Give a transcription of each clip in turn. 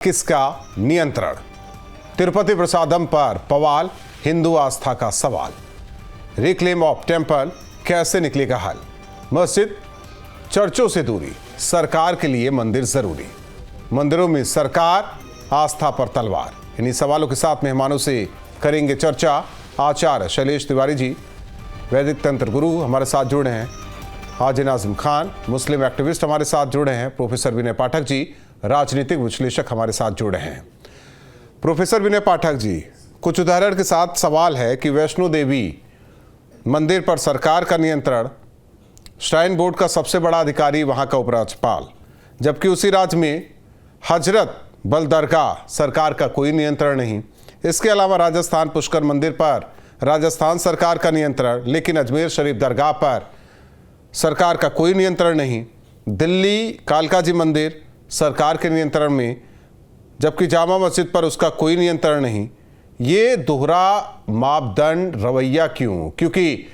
किसका नियंत्रण? तिरुपति प्रसादम पर पवाल, हिंदू आस्था का सवाल। रिक्लेम ऑफ टेम्पल कैसे निकलेगा हल? मस्जिद चर्चों से दूरी, सरकार के लिए मंदिर जरूरी। मंदिरों में सरकार, आस्था पर तलवार। इन्हीं सवालों के साथ मेहमानों से करेंगे चर्चा। आचार्य शैलेश तिवारी जी, वैदिक तंत्र गुरु, हमारे साथ जुड़े हैं। हाजी नाजिम खान, मुस्लिम एक्टिविस्ट, हमारे साथ जुड़े हैं। प्रोफेसर विनय पाठक जी, राजनीतिक विश्लेषक, हमारे साथ जुड़े हैं। प्रोफेसर विनय पाठक जी, कुछ उदाहरण के साथ सवाल है कि वैष्णो देवी मंदिर पर सरकार का नियंत्रण, श्राइन बोर्ड का सबसे बड़ा अधिकारी वहां का उपराज्यपाल, जबकि उसी राज्य में हजरत बल दरगाह सरकार का कोई नियंत्रण नहीं। इसके अलावा राजस्थान पुष्कर मंदिर पर राजस्थान सरकार का नियंत्रण, लेकिन अजमेर शरीफ दरगाह पर सरकार का कोई नियंत्रण नहीं। दिल्ली कालका जी मंदिर सरकार के नियंत्रण में, जबकि जामा मस्जिद पर उसका कोई नियंत्रण नहीं। ये दोहरा मापदंड रवैया क्यों? क्योंकि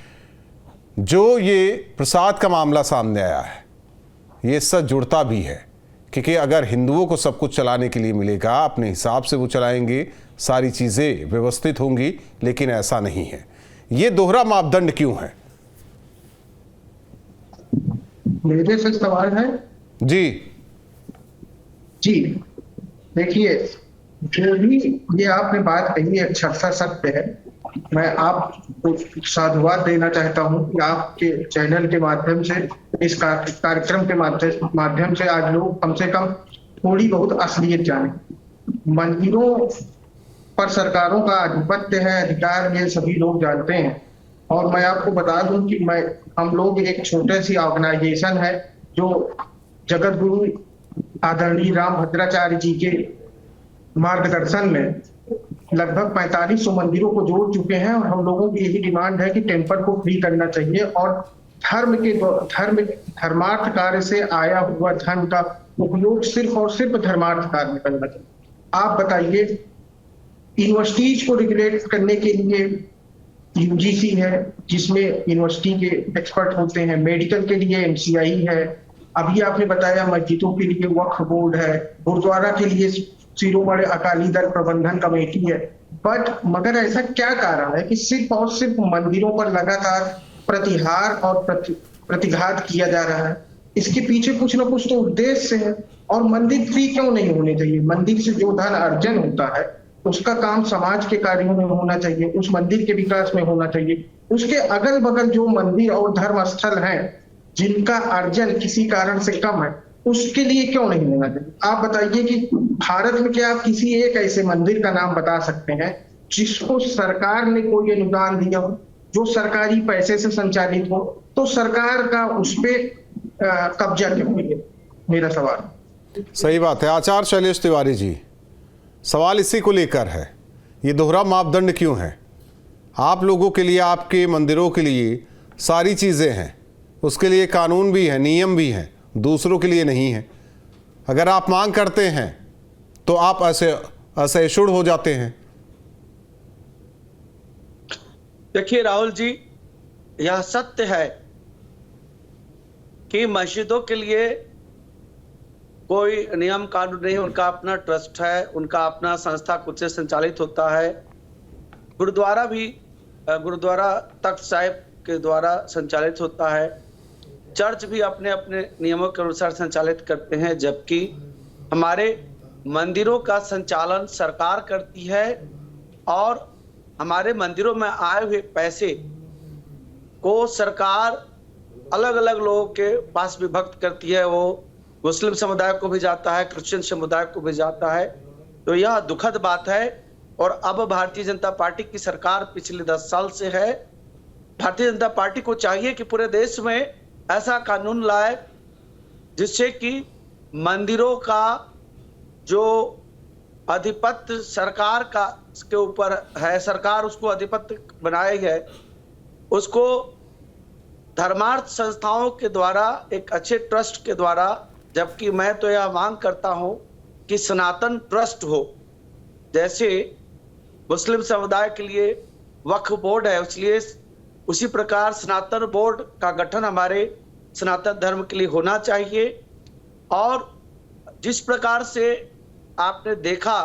जो ये प्रसाद का मामला सामने आया है, ये सच जुड़ता भी है, क्योंकि अगर हिंदुओं को सब कुछ चलाने के लिए मिलेगा, अपने हिसाब से वो चलाएंगे, सारी चीज़ें व्यवस्थित होंगी, लेकिन ऐसा नहीं है। ये दोहरा मापदंड क्यों है? मेरे से सवाल है जी। देखिए, जो भी ये आपने बात कही है अक्षरशः सत्य है। मैं आपको साधुवाद देना चाहता हूं कि आपके चैनल के माध्यम से, इस कार्यक्रम के माध्यम से आज लोग कम से कम थोड़ी बहुत असलियत जाने। मंदिरों पर सरकारों का आधिपत्य है, अधिकार, ये सभी लोग जानते हैं। और मैं आपको बता दूं कि हम लोग एक छोटे सी ऑर्गेनाइजेशन है जो जगत गुरु आदरणीय रामभद्राचार्य जी के मार्गदर्शन में लगभग 4500 मंदिरों को जोड़ चुके हैं। और हम लोगों की यही डिमांड है कि टेम्पल को फ्री करना चाहिए और धर्मार्थ कार्य से आया हुआ धन का उपयोग सिर्फ और सिर्फ धर्मार्थ कार्य में करना चाहिए। आप बताइए, यूनिवर्सिटीज को रेगुलेट करने के लिए यूजीसी है, जिसमें यूनिवर्सिटी के एक्सपर्ट होते हैं। मेडिकल के लिए एमसीआई है। अभी आपने बताया मस्जिदों के लिए वक्फ बोर्ड है। गुरुद्वारा के लिए शिरोमणि अकाली दल प्रबंधन कमेटी है। मगर ऐसा क्या कारण है कि सिर्फ और सिर्फ मंदिरों पर लगातार प्रतिहार और प्रतिघात किया जा रहा है? इसके पीछे कुछ ना कुछ तो उद्देश्य है। और मंदिर फ्री क्यों नहीं होने चाहिए? मंदिर से जो धन अर्जन होता है उसका काम समाज के कार्यों में होना चाहिए, उस मंदिर के विकास में होना चाहिए। उसके अगल बगल जो मंदिर और धर्म स्थल हैं जिनका अर्जन किसी कारण से कम है, उसके लिए क्यों नहीं होना चाहिए? आप बताइए कि भारत में क्या आप किसी एक ऐसे मंदिर का नाम बता सकते हैं जिसको सरकार ने कोई अनुदान दिया हो, जो सरकारी पैसे से संचालित हो, तो सरकार का उस पर कब्जा क्यों नहीं है? मेरा सवाल। सही बात है। आचार्य शैलेश तिवारी जी, सवाल इसी को लेकर है, ये दोहरा मापदंड क्यों है? आप लोगों के लिए, आपके मंदिरों के लिए सारी चीज़ें हैं, उसके लिए कानून भी है, नियम भी हैं, दूसरों के लिए नहीं है। अगर आप मांग करते हैं तो आप असहिष्णु हो जाते हैं। देखिए राहुल जी, यह सत्य है कि मस्जिदों के लिए कोई नियम कानून नहीं, उनका अपना ट्रस्ट है, उनका अपना संस्था खुद से संचालित होता है। गुरुद्वारा भी गुरुद्वारा तख्त साहिब के द्वारा संचालित होता है। चर्च भी अपने अपने नियमों के अनुसार संचालित करते हैं, जबकि हमारे मंदिरों का संचालन सरकार करती है। और हमारे मंदिरों में आए हुए पैसे को सरकार अलग अलग लोगों के पास विभक्त करती है। वो मुस्लिम समुदाय को भी जाता है, क्रिश्चियन समुदाय को भी जाता है। तो यह दुखद बात है। और अब भारतीय जनता पार्टी की सरकार पिछले 10 साल से है। भारतीय जनता पार्टी को चाहिए कि पूरे देश में ऐसा कानून लाए जिससे कि मंदिरों का जो आधिपत्य सरकार का के ऊपर है, सरकार उसको आधिपत्य बनाई है, उसको धर्मार्थ संस्थाओं के द्वारा, एक अच्छे ट्रस्ट के द्वारा। जबकि मैं तो यह मांग करता हूं कि सनातन ट्रस्ट हो। जैसे मुस्लिम समुदाय के लिए वक्फ बोर्ड है, इसलिए उसी प्रकार सनातन बोर्ड का गठन हमारे सनातन धर्म के लिए होना चाहिए। और जिस प्रकार से आपने देखा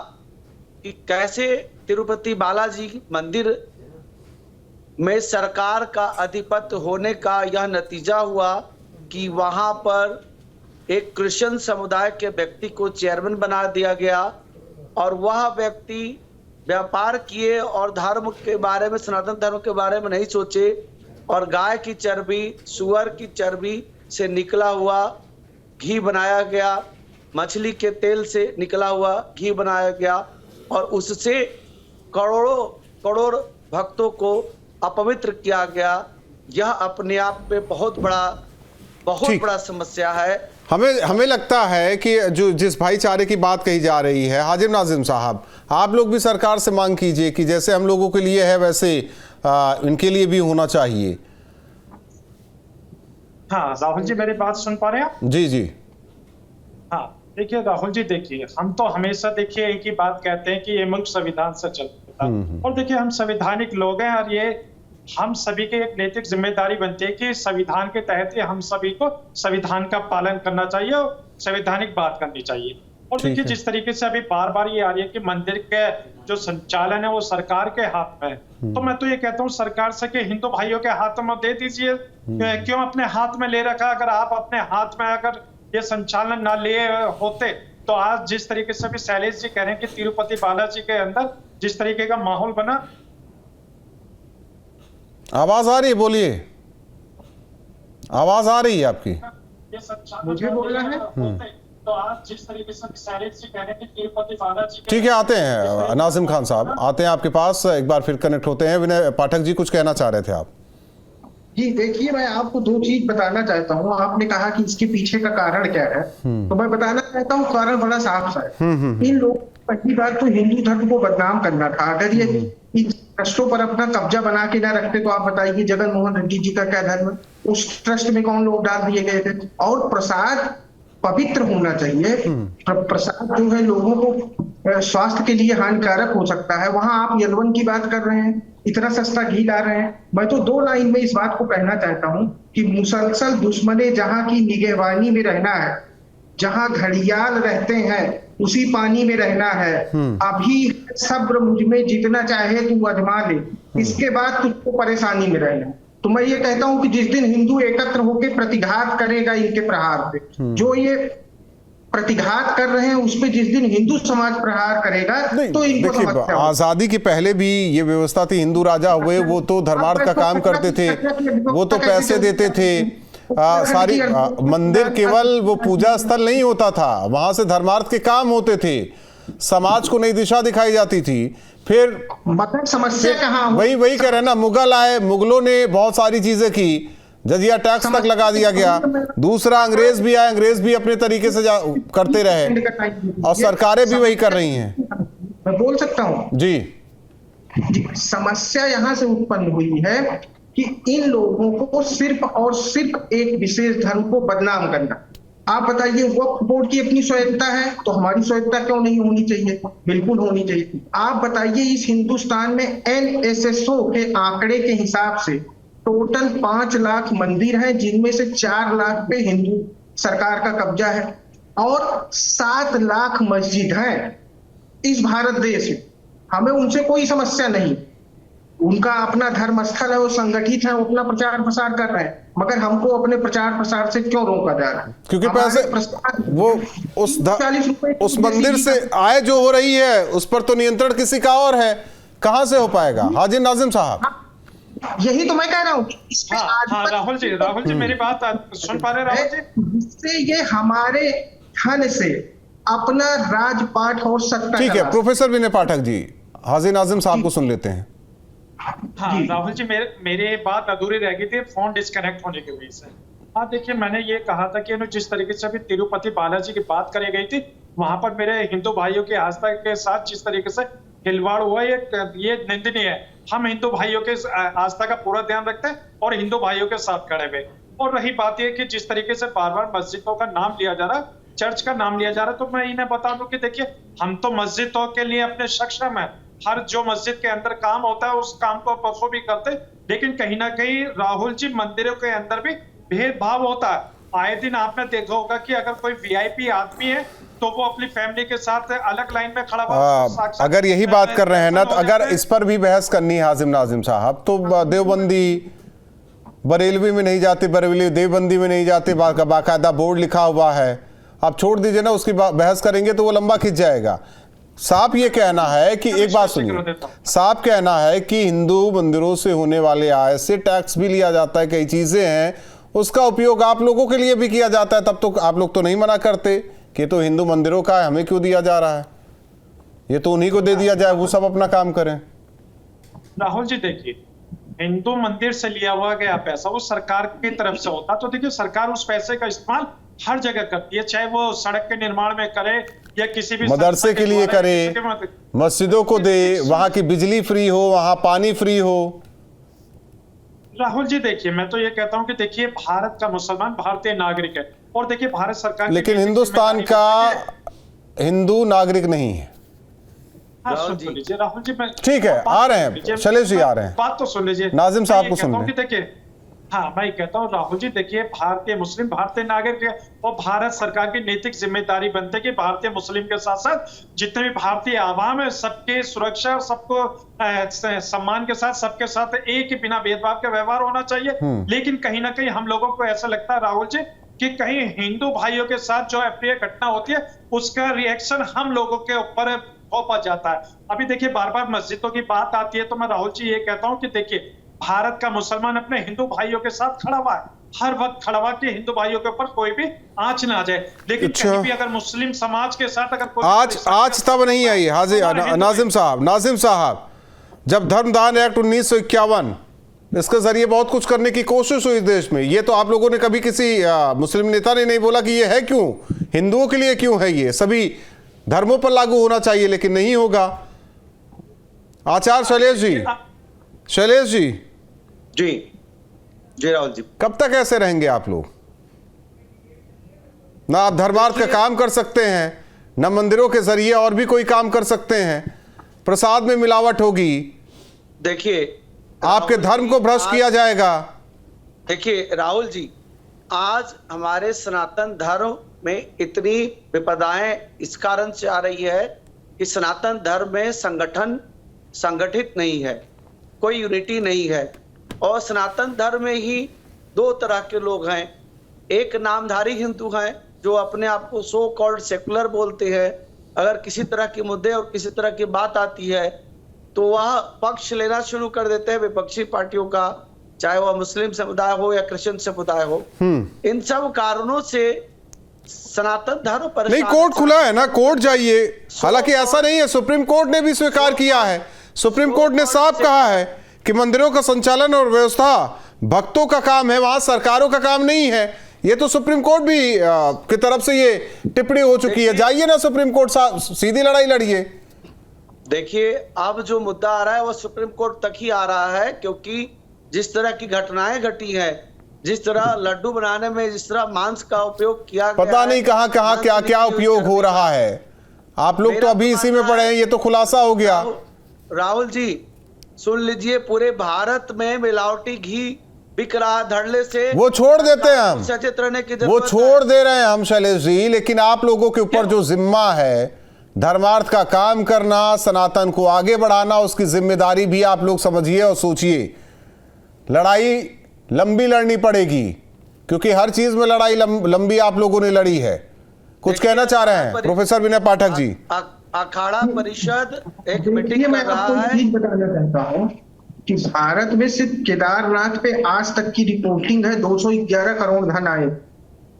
कि कैसे तिरुपति बालाजी मंदिर में सरकार का आधिपत्य होने का यह नतीजा हुआ कि वहां पर एक क्रिश्चियन समुदाय के व्यक्ति को चेयरमैन बना दिया गया और वह व्यक्ति व्यापार किए और धर्म के बारे में, सनातन धर्म के बारे में नहीं सोचे और गाय की चर्बी, सुअर की चर्बी से निकला हुआ घी बनाया गया, मछली के तेल से निकला हुआ घी बनाया गया और उससे करोड़ों भक्तों को अपवित्र किया गया। यह अपने आप में बहुत बड़ा समस्या है। हमें लगता है कि जो जिस भाईचारे की बात कही जा रही है, हाजिर नाजिम साहब, आप लोग भी सरकार से मांग कीजिए कि जैसे हम लोगों के लिए है वैसे इनके लिए भी होना चाहिए। हाँ राहुल जी, मेरी बात सुन पा रहे हैं आप? जी जी। हाँ देखिए राहुल जी, देखिए हम तो हमेशा देखिए एक ही बात कहते हैं कि ये मुल्क संविधान से चलता है और देखिए हम संवैधानिक लोग हैं और ये हम सभी की एक नैतिक जिम्मेदारी बनती है कि संविधान के तहत ही हम सभी को संविधान का पालन करना चाहिए और संवैधानिक बात करनी चाहिए। और देखिए जिस तरीके से अभी बार बार ये आ रही है कि मंदिर के जो संचालन है वो सरकार के हाथ में है, तो मैं तो ये कहता हूँ सरकार से कि हिंदू भाइयों के हाथ में दे दीजिए, क्यों अपने हाथ में ले रखा? अगर आप अपने हाथ में अगर ये संचालन ना लिए होते तो आज जिस तरीके से भी शैलेश जी कह रहे हैं कि तिरुपति बालाजी के अंदर जिस तरीके का माहौल बना। आवाज आ रही है, बोलिए, आवाज आ रही है आपकी। ये संचालन मुझे बोलना है तो आज जिस तरीके से शैलेश जी कह रहे हैं कि तिरुपति बालाजी। ठीक है, आते हैं नाजिम खान साहब, आते हैं आपके पास, एक बार फिर कनेक्ट होते हैं। विनय पाठक जी कुछ कहना चाह रहे थे आप? जी देखिए, मैं आपको दो चीज बताना चाहता हूँ। आपने कहा कि इसके पीछे का कारण क्या है, तो मैं बताना चाहता हूँ कारण बड़ा साफ सा है। इन लोगों की पहली बात तो हिंदू धर्म को बदनाम करना था। अगर ये इन ट्रस्टों पर अपना कब्जा बना के ना रखते तो आप बताइए जगन मोहन रेड्डी जी का क्या धर्म, उस ट्रस्ट में कौन लोग डाल दिए गए थे। और प्रसाद पवित्र होना चाहिए। प्रसाद जो है लोगों को स्वास्थ्य के लिए हानिकारक हो सकता है, वहां आप यलवन की बात कर रहे हैं, इतना सस्ता घी ला रहे हैं। मैं तो दो लाइन में इस बात को कहना चाहता हूं कि मुसलसल दुश्मने जहां की निगहबानी में रहना है, जहां घड़ियाल रहते हैं उसी पानी में रहना है। अभी सब्र मुझ में जितना चाहे तू आजमा ले, इसके बाद तुझको परेशानी में रहना। तो मैं ये कहता हूं कि जिस दिन हिंदू एकत्र होकर प्रतिघात करेगा इनके प्रहार पे, जो ये प्रतिघात कर रहे हैं उस पे जिस दिन हिंदू समाज प्रहार करेगा तो इनको समस्या। आजादी के पहले भी ये व्यवस्था थी, हिंदू राजा हुए वो तो धर्मार्थ का काम करते थे, वो तो पैसे देते थे। सारी मंदिर केवल वो पूजा स्थल नहीं होता था, वहां से धर्मार्थ के काम होते थे, समाज को नई दिशा दिखाई जाती थी। फिर मतलब समस्या कहाँ? वही कह रहे हैं ना, मुगल आए, मुगलों ने बहुत सारी चीजें की, जजिया टैक्स तक लगा दिया गया। दूसरा अंग्रेज भी आए, अंग्रेज भी अपने तरीके से करते रहे और सरकारें भी वही कर रही हैं। मैं बोल सकता हूँ जी? समस्या यहाँ से उत्पन्न हुई है कि इन लोगों को सिर्फ और सिर्फ एक विशेष धर्म को बदनाम करना। आप बताइए, वक्फ बोर्ड की अपनी स्वायत्तता है तो हमारी स्वायत्तता क्यों नहीं होनी चाहिए? बिल्कुल होनी चाहिए। आप बताइए, इस हिंदुस्तान में NSSO के आंकड़े के हिसाब से टोटल 5 लाख मंदिर हैं, जिनमें से 4 लाख पे हिंदू सरकार का कब्जा है और 7 लाख मस्जिद हैं इस भारत देश में। हमें उनसे कोई समस्या नहीं, उनका अपना धर्म स्थल है, वो संगठित है, वो अपना प्रचार प्रसार कर रहे हैं, मगर हमको अपने प्रचार प्रसार से क्यों रोका जा रहा है? क्योंकि पैसे वो उस मंदिर से आय जो हो रही है उस पर तो नियंत्रण किसी का और है, कहां से हो पाएगा? हाजिर नाजिम साहब, यही तो मैं कह रहा हूँ। हाँ, राहुल जी मेरी बात सुन पा रहे? राहुल जी, इससे ये हमारे धन से अपना राजपाट और सत्ता। ठीक है, प्रोफेसर विनय पाठक जी, हाजिर नाजिम साहब को सुन लेते हैं। हाँ राहुल जी, मेरी बात अधूरी रह गई थी फोन डिस्कनेक्ट होने की वजह से। हाँ देखिए, मैंने ये कहा था कि जिस तरीके से अभी तिरुपति बालाजी की बात करी गई थी, वहां पर मेरे हिंदू भाइयों की आस्था के साथ जिस तरीके से खिलवाड़ हुआ ये निंदनीय है। हम हिंदू भाइयों के आस्था का पूरा ध्यान रखते हैं और हिंदू भाइयों के साथ खड़े हुए। और रही बात यह कि जिस तरीके से बार बार मस्जिदों का नाम लिया जा रहा है, चर्च का नाम लिया जा रहा है, तो मैं इन्हें बता दूं कि देखिए, हम तो मस्जिदों के लिए अपने सक्षम है। हर जो मस्जिद के अंदर काम होता है उस काम को बखूबी करते, लेकिन कहीं ना कहीं राहुल जी मंदिरों के अंदर भी भेदभाव होता है। आए दिन आपने देखा होगा कि अगर कोई VIP आदमी है तो वो अपनी फैमिली के साथ अलग लाइन में खड़ा हुआ। अगर यही बात कर रहे हैं ना, तो अगर इस पर भी बहस करनी है हाजिम नाजिम साहब, तो देवबंदी बरेलवी में नहीं जाते, बरेली देवबंदी में नहीं जाते, बाकायदा बोर्ड लिखा हुआ है। आप छोड़ दीजिए ना, उसकी बहस करेंगे तो वो लंबा खिंच जाएगा। साफ ये कहना है कि एक बात सुनिए, साफ कहना है कि हिंदू मंदिरों से होने वाले आय से टैक्स भी लिया जाता है, कई चीजें हैं, उसका उपयोग आप लोगों के लिए भी किया जाता है। तब तो आप लोग तो नहीं मना करते कि तो हिंदू मंदिरों का है, हमें क्यों दिया जा रहा है, ये तो उन्हीं को दे दिया जाए, वो सब अपना काम करें। राहुल जी देखिए, हिंदू मंदिर से लिया हुआ गया पैसा वो सरकार की तरफ से होता, तो देखिए सरकार उस पैसे का इस्तेमाल हर जगह करती है, चाहे वो सड़क के निर्माण में करे या किसी भी मदरसे के लिए करे, मस्जिदों को दे, वहां की बिजली फ्री हो, वहां पानी फ्री हो। राहुल जी देखिए, मैं तो ये कहता हूं कि देखिए भारत का मुसलमान भारतीय नागरिक है, और देखिए भारत सरकार, लेकिन हिंदुस्तान का हिंदू नागरिक नहीं है। हाँ, सुन लीजिए राहुल जी, मैं ठीक है, आ रहे हैं, शैलेश जी आ रहे हैं, बात तो सुन लीजिए, नाजिम साहब को सुन लें। देखिए हाँ, मैं कहता हूँ राहुल जी देखिए, भारतीय मुस्लिम भारतीय नागरिक है, और भारत सरकार की नैतिक जिम्मेदारी बनती है कि भारतीय मुस्लिम के साथ साथ जितने भी भारतीय आवाम है सबके सुरक्षा और सबको सम्मान के साथ, सबके साथ एक बिना भेदभाव का व्यवहार होना चाहिए। लेकिन कहीं ना कहीं हम लोगों को ऐसा लगता है राहुल जी कि कहीं हिंदू भाइयों के साथ जो अप्रिय घटना होती है उसका रिएक्शन हम लोगों के ऊपर थोपा जाता है। अभी देखिए बार बार मस्जिदों की बात आती है, तो मैं राहुल जी ये कहता हूँ कि देखिए भारत का मुसलमान अपने हिंदू भाइयों के साथ खड़ा हुआ है, हर वक्त खड़ा हुआ कि हिंदू भाइयों के ऊपर कोई भी आंच ना आ जाए। लेकिन कहीं भी अगर मुस्लिम समाज के साथ अगर कोई आज तब नहीं आई हाजिर नाजिम साहब, जब धर्मदान एक्ट 1951 इसके जरिए बहुत कुछ करने की कोशिश हुई देश में। ये तो आप लोगों ने कभी किसी मुस्लिम नेता ने नहीं बोला कि ये है क्यों, हिंदुओं के लिए क्यों है, ये सभी धर्मों पर लागू होना चाहिए, लेकिन नहीं होगा। आचार्य शैलेश जी जी राहुल जी, कब तक ऐसे रहेंगे आप लोग? ना आप धर्मार्थ का काम कर सकते हैं, ना मंदिरों के जरिए और भी कोई काम कर सकते हैं, प्रसाद में मिलावट होगी, देखिए आपके धर्म को भ्रष्ट किया जाएगा। देखिए राहुल जी, आज हमारे सनातन धर्म में इतनी विपदाएं इस कारण से आ रही है कि सनातन धर्म में संगठित नहीं है, कोई यूनिटी नहीं है, और सनातन धर्म में ही दो तरह के लोग हैं। एक नामधारी हिंदू हैं जो अपने आप को सो कॉल्ड सेकुलर बोलते हैं, अगर किसी तरह के मुद्दे और किसी तरह की बात आती है तो वह पक्ष लेना शुरू कर देते हैं विपक्षी पार्टियों का, चाहे वह मुस्लिम समुदाय हो या क्रिश्चियन समुदाय हो। इन सब कारणों से सनातन धर्म पर नहीं, कोर्ट खुला है ना, कोर्ट जाइए। हालांकि ऐसा नहीं है, सुप्रीम कोर्ट ने भी स्वीकार किया है, सुप्रीम कोर्ट ने साफ कहा है कि मंदिरों का संचालन और व्यवस्था भक्तों का काम है, वहां सरकारों का काम नहीं है। ये तो सुप्रीम कोर्ट भी की तरफ से ये टिप्पणी हो चुकी है। जाइए ना सुप्रीम कोर्ट, सीधी लड़ाई लड़िए। देखिए अब जो मुद्दा आ रहा है वो सुप्रीम कोर्ट तक ही आ रहा है, क्योंकि जिस तरह की घटनाएं घटी हैं, जिस तरह लड्डू बनाने में जिस तरह मांस का उपयोग किया गया, पता नहीं कहां कहां क्या क्या उपयोग हो रहा है। आप लोग तो अभी इसी में पड़े हैं, ये तो खुलासा हो गया। राहुल जी सुन लीजिए, पूरे भारत में मिलावटी घी बिक रहा, धड़ल्ले से वो छोड़ देते हैं हम, सचेत रहने की वो छोड़ दे रहे हैं हम शैलेश जी, लेकिन आप लोगों के ऊपर जो जिम्मा है धर्मार्थ का काम करना, सनातन को आगे बढ़ाना, उसकी जिम्मेदारी भी आप लोग समझिए और सोचिए। लड़ाई लंबी लड़नी पड़ेगी, क्योंकि हर चीज में लड़ाई लंबी आप लोगों ने लड़ी है। कुछ कहना चाह रहे हैं प्रोफेसर विनय पाठक जी? अखाड़ा परिषद एक मीटिंग मैं आपको एक चीज बताना चाहता हूँ कि भारत में सिर्फ केदारनाथ पे आज तक की रिपोर्टिंग है 211 करोड़ धन आए।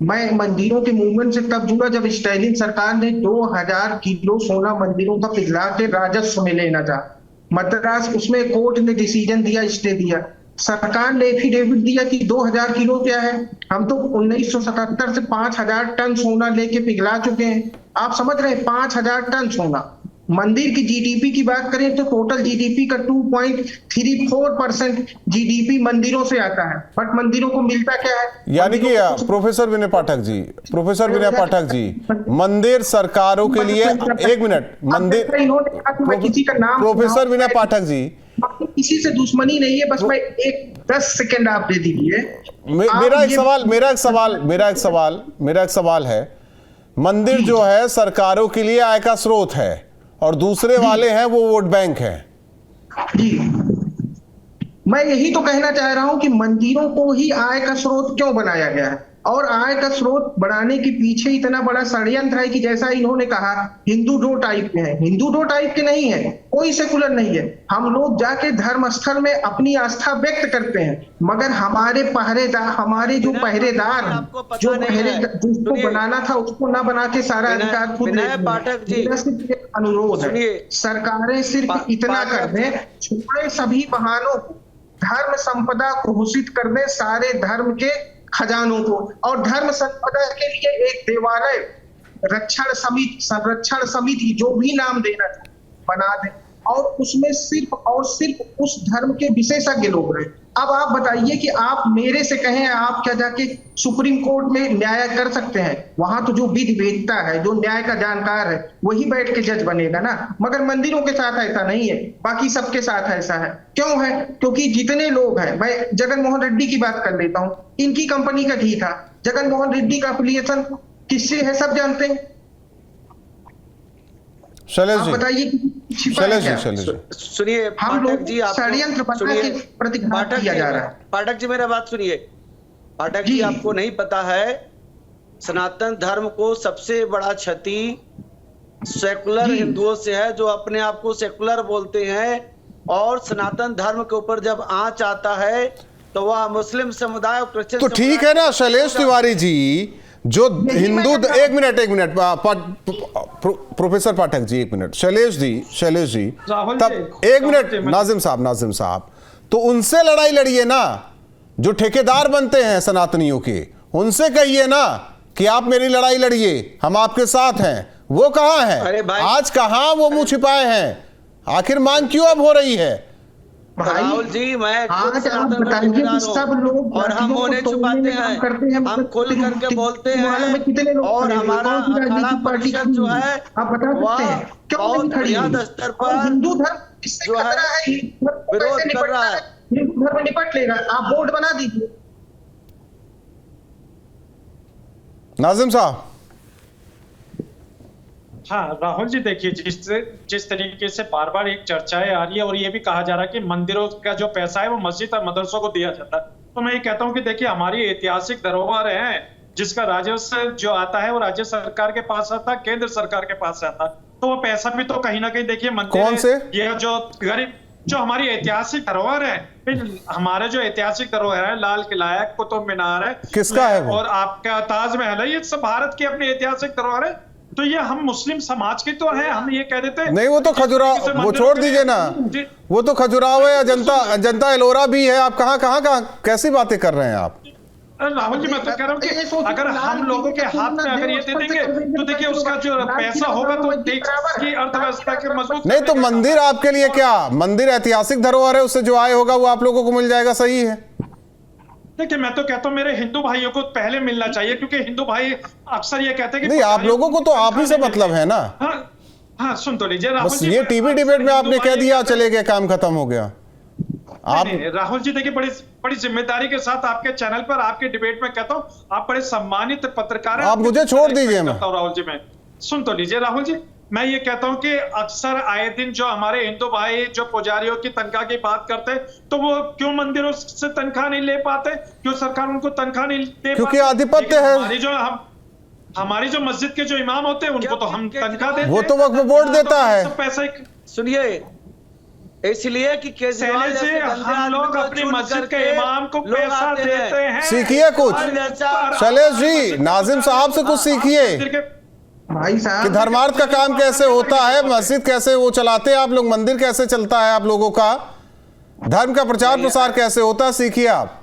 मैं मंदिरों के मूवमेंट से तब जुड़ा जब स्टालिन सरकार ने 2000 किलो सोना मंदिरों का पिघला के राजस्व में लेना था। मद्रास उसमें कोर्ट ने डिसीजन दिया, स्टे दिया, सरकार ने एफिडेविट दिया कि 2000 किलो क्या है, हम तो 1977 से 5000 टन सोना लेके पिघला चुके हैं। आप समझ रहे हैं, 5000 टन सोना। मंदिर की जीडीपी की बात करें तो टोटल जीडीपी का 2.34% जीडीपी मंदिरों से आता है, बट मंदिरों को मिलता क्या है? यानी कि प्रोफेसर विनय पाठक जी, मंदिर सरकारों के लिए, एक मिनट, मंदिर, किसी का नाम, प्रोफेसर विनय पाठक जी, किसी से दुश्मनी नहीं है, बस मैं 10 सेकंड आप दे दीजिए। मेरा एक सवाल है मंदिर जो है सरकारों के लिए आय का स्रोत है और दूसरे वाले हैं वो वोट बैंक हैं। जी, मैं यही तो कहना चाह रहा हूं कि मंदिरों को ही आय का स्रोत क्यों बनाया गया है, और आय का स्रोत बढ़ाने के पीछे इतना बड़ा षड्यंत्र है कि जैसा इन्होंने कहा हिंदू दो टाइप के हैं। हिंदू दो टाइप के नहीं है, कोई सेकुलर नहीं है। हम लोग जाके धर्म स्थल में अपनी आस्था व्यक्त करते हैं, मगर हमारे पहरेदार, हमारे जो पहरेदार हैं, जो जिसको बनाना था उसको ना बना के सारा अधिकार खुद ले। पाठक जी, अनुरोध है सरकारें सिर्फ इतना कर दें, छोड़े सभी बहानों को, धर्म संपदा घोषित कर दें सारे धर्म के खजानों को, और धर्म संपदा के लिए एक देवालय रक्षण समिति, संरक्षण समिति, जो भी नाम देना बना दे, और उसमें सिर्फ और सिर्फ उस धर्म के विशेषज्ञ लोग रहे। अब आप बताइए कि आप मेरे से कहें, आप क्या जाके सुप्रीम कोर्ट में न्याय कर सकते हैं? वहां तो जो विधि वेदता है, जो न्याय का जानकार है, वही बैठ के जज बनेगा ना। मगर मंदिरों के साथ ऐसा नहीं है, बाकी सबके साथ ऐसा है। क्यों है? क्योंकि जितने लोग हैं, मैं जगन मोहन रेड्डी की बात कर लेता हूँ, इनकी कंपनी का घी था। जगन मोहन रेड्डी का एफिलिएशन किससे है सब जानते हैं। शैलेश आप जी, बताइए शैलेश जी, सुनिए हम लोग जी, आपको षड्यंत्र बना के प्रतिघात किया जा रहा है। पाठक जी मेरा बात सुनिए। पाठक जी, आपको नहीं पता है सनातन धर्म को सबसे बड़ा क्षति सेकुलर हिंदुओं से है, जो अपने आप को सेकुलर बोलते हैं, और सनातन धर्म के ऊपर जब आंच आता है तो वह मुस्लिम समुदाय और क्रिश्चियन तो ठीक है ना शैलेश तिवारी जी, जो हिंदू, एक मिनट प्रोफेसर पाठक जी, एक मिनट, शैलेश जी तब एक मिनट, नाजिम साहब, तो उनसे लड़ाई लड़िए ना, जो ठेकेदार बनते हैं सनातनियों के, उनसे कहिए ना कि आप मेरी लड़ाई लड़िए, हम आपके साथ हैं। वो कहाँ हैं आज? कहाँ वो मुंह छिपाए हैं? आखिर मांग क्यों अब हो रही है? राहुल जी, मैं आज आप बताइए कि सब लोग और हम होने छुपाते हैं, हम खुल करके बोलते हैं, कितने लोग और हमारा अखाड़ा परिषद जो है आप बता सकते हैं क्यों खड़ी है? स्तर पर हिंदू धर्म जो है विरोध कर रहा है। हिंदू धर्म निपट लेगा, आप बोर्ड बना दीजिए। नाजिम साहब। हाँ राहुल जी, देखिए जिस तरीके से बार बार एक चर्चाएं आ रही है और ये भी कहा जा रहा है कि मंदिरों का जो पैसा है वो मस्जिद और मदरसों को दिया जाता है, तो मैं ये कहता हूँ कि देखिए हमारी ऐतिहासिक धरोहर है जिसका राजस्व जो आता है वो राज्य सरकार के पास आता है, केंद्र सरकार के पास आता है, तो वो पैसा भी तो कहीं ना कहीं देखिए मंदिर, कौन से? ये जो गरीब, जो हमारी ऐतिहासिक धरोहर है, हमारे जो ऐतिहासिक धरोहर है, लाल किला है, कुतुब मीनार है, किसका है वो? और आपका ताजमहल है, ये सब भारत की अपनी ऐतिहासिक धरोहर है। तो ये हम मुस्लिम समाज के तो हैं, हम ये कह देते हैं नहीं, वो तो खजुराहो, वो छोड़ दीजिए ना, वो तो खजुराहो है, अजंता एलोरा भी है। आप कहाँ कैसी बातें कर रहे हैं आप? राहुल जी, मैं तो कह रहा हूँ कि अगर हम लोगों के हाथ में अगर ये दे देंगे तो देखिए उसका जो पैसा होगा तो देश की अर्थव्यवस्था के मजबूत नहीं, तो मंदिर आपके लिए क्या, मंदिर ऐतिहासिक धरोहर है, उससे जो आय होगा वो आप लोगों को मिल जाएगा, सही है। देखिए मैं तो कहता हूँ मेरे हिंदू भाइयों को पहले मिलना चाहिए, क्योंकि हिंदू भाई अक्सर ये कहते हैं कि नहीं, आप लोगों को तो आप ही से मतलब है ना। हाँ सुन तो लीजिए राहुल बस जी, ये टीवी डिबेट में आपने कह दिया चले गए, काम खत्म हो गया। आप राहुल जी देखिए बड़ी जिम्मेदारी के साथ आपके चैनल पर आपके डिबेट में कहता हूँ, आप बड़े सम्मानित पत्रकार हैं, आप मुझे छोड़ दीजिए। मैं राहुल जी, मैं सुन तो लीजिए राहुल जी, मैं ये कहता हूं कि अक्सर आए दिन जो हमारे हिंदू भाई जो पुजारियों की तनख्वाह की बात करते तो वो क्यों मंदिरों से तनख्वाह नहीं ले पाते, क्यों सरकार उनको तनख्वाह नहीं दे पाती? क्योंकि आधिपत्य है। हमारी जो मस्जिद के जो इमाम होते हैं उनको तो हम तनख्वाह देते हैं, वो तो वक्फ बोर्ड देता है। पैसा सुनिए, इसलिए कि केजरीवाल से हम लोग अपनी मस्जिद के इमाम को पैसा देते हैं। सीखिए कुछ शैलेश जी, नाजिम साहब से कुछ सीखिए भाई साहब कि धर्मार्थ का काम कैसे होता है, मस्जिद कैसे वो चलाते हैं आप लोग, मंदिर कैसे चलता है आप लोगों का, धर्म का प्रचार प्रसार कैसे होता है, सीखिए आप।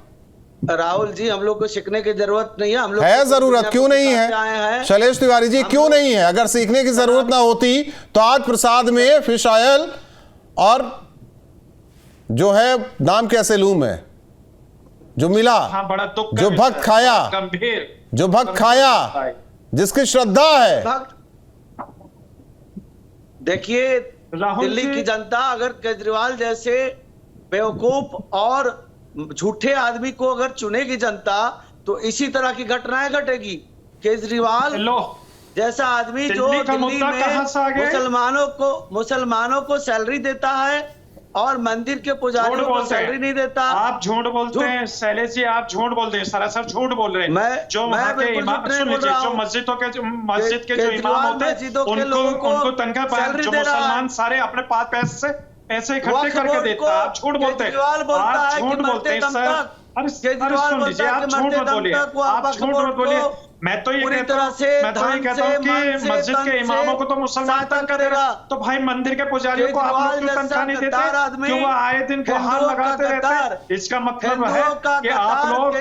राहुल जी, हम लोग को सीखने की जरूरत नहीं है, हम लोग है जरूरत, क्यों नहीं है शैलेश तिवारी जी, क्यों नहीं है? अगर सीखने की जरूरत ना होती तो आज प्रसाद में फिश ऑयल और जो है नाम कैसे लूं मैं, जो मिला, बड़ा दुख, जो भक्त खाया, गंभीर, जो भक्त खाया, जिसकी श्रद्धा है। देखिए दिल्ली की जनता अगर केजरीवाल जैसे बेवकूफ और झूठे आदमी को अगर चुनेगी जनता तो इसी तरह की घटनाएं घटेगी। केजरीवाल जैसा आदमी जो दिल्ली का दिल्ली मुद्दा कहाँ से आ में गया? मुसलमानों को सैलरी देता है और मंदिर के पुजारियों को सैलरी नहीं देता। आप झूठ बोलते हैं शैलेश जी, आप झूठ बोलते हैं, सरासर झूठ बोल रहे हैं। जो मैं वहाँ के बिल्कुल इमाम, झूठ नहीं सुन बोल लीजिए, रहा जो हूँ। मस्जिद के जो इमाम होते हैं मस्जिदों के लोगों को उनको तनख्वाह सैलरी जो दे रहा है। मुसलमान सारे अपने पास पैसे इकट्ठे वक्फ करके बोर्ड देता है। आप झूठ बोलते हैं, केजरीवाल बोलता आप है कि झूठ बोलते हैं मरते दम सर। तक। अरे केजरीवाल सुन बोलता लीजिए, है आप कि झूठ मरते मत दम बोलिए, तक वो आप वक्फ झूठ बोर्ड मत बोलिए। को मैं तो ये पूरी कहता तरह हूँ से कि मस्जिद के इमामों को तो मुसलमान सहायता तनख्वाह करेगा। तो भाई मंदिर के पुजारियों को आप लोग क्यों तनख्वाह नहीं देते? क्यों वो आए दिन गुहार लगाते रहते हैं? इसका मतलब है कि आप लोग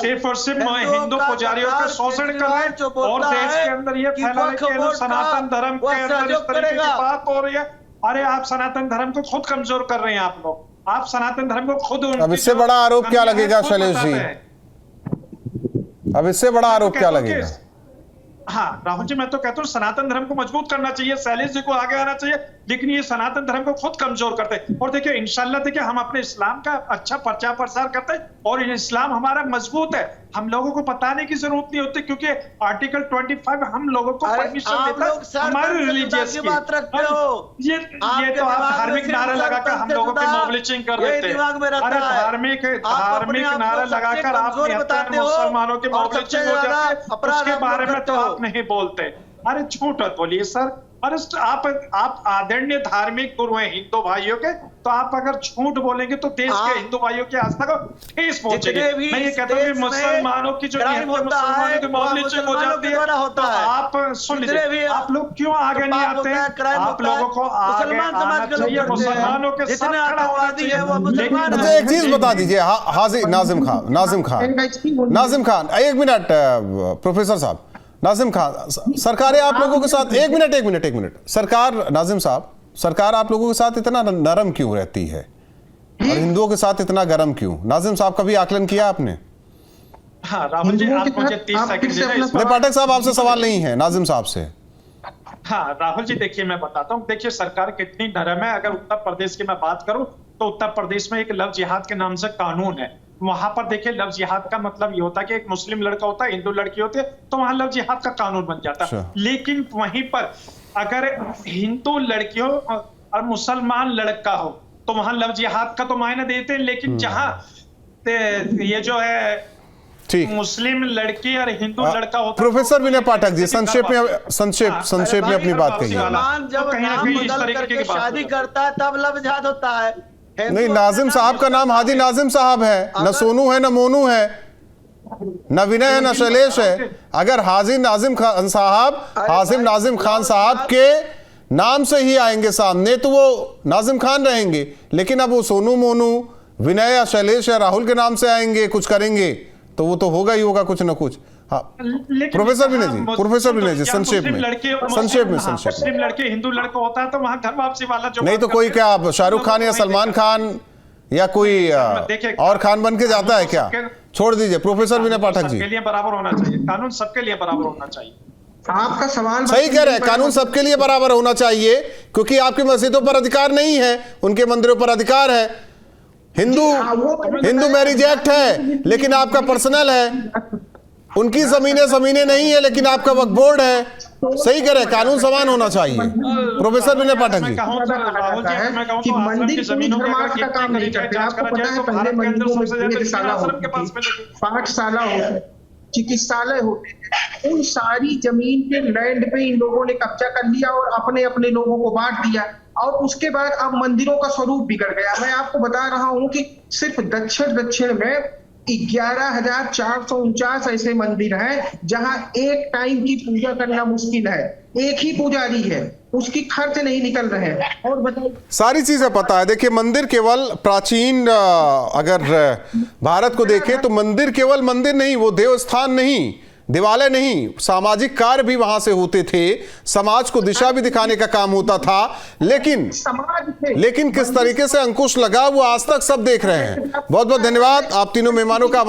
सिर्फ और सिर्फ हिंदू पुजारियों का शोषण कर रहे हैं और देश के अंदर ये फैला रहे कि सनातन धर्म के अंदर इस तरीके की बात हो रही है। अरे आप सनातन धर्म को खुद कमजोर कर रहे हैं, आप सनातन धर्म को खुद। अब इससे बड़ा आरोप क्या लगेगा शैलेश जी? अब इससे बड़ा आरोप क्या लगेगा? हाँ राहुल जी, मैं तो कहता हूँ सनातन धर्म को मजबूत करना चाहिए, शैलेश जी को आगे आना चाहिए, लेकिन ये सनातन धर्म को खुद कमजोर करते हैं। और देखिए इंशाल्लाह देखिए हम अपने इस्लाम का अच्छा प्रचार प्रसार करते हैं और इस्लाम हमारा मजबूत है। हम लोगों को बताने की जरूरत नहीं होती क्योंकि आर्टिकल 25 हम लोगों को परमिशन देता है हमारे रिलीजियस की। बात रखते हो, ये तो आप धार्मिक नारा लगाकर हम लोगों की मोबिलिजिंग कर देते हैं। अरे धार्मिक नारा लगाकर आप मुसलमानों की मोबिलिजिंग हो जाती है, उसके बारे में तो आप नहीं बोलते। अरे झूठ मत बोलिए सर। अरे आप आदरणीय धार्मिक गुरु हैं हिंदू भाइयों के, तो आप अगर झूठ बोलेंगे तो देश के हिंदू भाइयों की आस्था को ठेस पहुंचेगी। मैं ये कहता हूँ कि मुसलमानों की जो मुसलमानों की मोबिलिजिंग हो जाती है, तो आप सुन लीजिए, आप लोग क्यों आगे नहीं आते? आप लोगों को आगे आना चाहिए, मुसलमानों के साथ खड़ा होना चाहिए। मुझे एक चीज बता दीजिए हाजी नाजिम खान, एक मिनट प्रोफेसर साहब, नाजिम खान, सरकारें आप लोगों के साथ एक मिनट सरकार, नाजिम साहब, सरकार आप लोगों के साथ इतना नरम क्यों रहती है और हिंदुओं के साथ इतना गर्म क्यों? नाजिम साहब, कभी आकलन किया आपने? हाँ राहुल जी, आप मुझे 30 सेकंड दीजिए। पाठक साहब, आपसे सवाल नहीं है, नाजिम साहब से। हाँ राहुल जी, देखिए मैं बताता हूँ, देखिए सरकार कितनी नरम है। अगर उत्तर प्रदेश की मैं बात करूं तो उत्तर प्रदेश में एक लव जिहाद के नाम से कानून है। वहां पर देखिए लव जिहाद का मतलब ये होता है कि एक मुस्लिम लड़का होता है, हिंदू लड़की होती है, तो वहां लव जिहाद का कानून बन जाता है। लेकिन वहीं पर अगर हिंदू लड़की हो और मुसलमान लड़का हो तो वहां लव जिहाद का तो मायने देते हैं, लेकिन जहां ये जो है मुस्लिम लड़की और हिंदू लड़का होता है। प्रोफेसर विनय पाठक जी, संक्षेप में अपनी बात कहिए। जब नाम बदल करके शादी करता है तब लव जिहाद होता है। नहीं, नाजिम साहब का नाम हाजी नाजिम साहब है, न सोनू है, न मोनू है, न विनय है, न शैलेश है। अगर हाजी नाजिम खान साहब के नाम से ही आएंगे सामने तो वो नाजिम खान रहेंगे, लेकिन अब वो सोनू, मोनू, विनय या शैलेश या राहुल के नाम से आएंगे, कुछ करेंगे तो वो तो होगा ही होगा कुछ ना कुछ। हाँ प्रोफेसर विनय जी, संक्षेप में मुस्लिम लड़के हिंदू लड़का होता है तो वहां घर वापसी वाला जो नहीं तो कोई क्या शाहरुख खान या सलमान खान या कोई और खान बन के जाता है क्या? छोड़ दीजिए प्रोफेसर विनय पाठक जी। सबके लिए बराबर होना चाहिए, कानून सबके लिए बराबर होना चाहिए। आपका सवाल सही कह रहे हैं, कानून सबके लिए बराबर होना चाहिए क्योंकि आपकी मस्जिदों पर अधिकार नहीं है, उनके मंदिरों पर अधिकार है। हिंदू मैरिज एक्ट है लेकिन आपका पर्सनल है, उनकी जमीनें नहीं है लेकिन आपका वक्फ बोर्ड है। सही कह रहे हैं, कानून समान होना चाहिए। प्रोफेसर विनय पाठक जी, कि मंदिर धर्मार्थ का काम नहीं करते। आपको पता है पहले मंदिरों में वेधशाला होती थी, पाठशाला होती, चिकित्सालय होते थे। उन सारी जमीन पे, लैंड पे इन लोगों ने कब्जा कर लिया और अपने अपने लोगों को बांट दिया और उसके बाद अब मंदिरों का स्वरूप बिगड़ गया। मैं आपको बता रहा हूं कि सिर्फ दक्षिण में 11,449 ऐसे मंदिर हैं जहां एक टाइम की पूजा करना मुश्किल है, एक ही पुजारी है, उसकी खर्च नहीं निकल रहे हैं। और बताइए, सारी चीजें पता है। देखिए मंदिर केवल प्राचीन, अगर भारत को देखें तो मंदिर केवल मंदिर नहीं, वो देवस्थान नहीं, दिवालय नहीं, सामाजिक कार्य भी वहां से होते थे, समाज को दिशा भी दिखाने का काम होता था। लेकिन किस तरीके से अंकुश लगा वो आज तक सब देख रहे हैं। बहुत बहुत धन्यवाद आप तीनों मेहमानों का।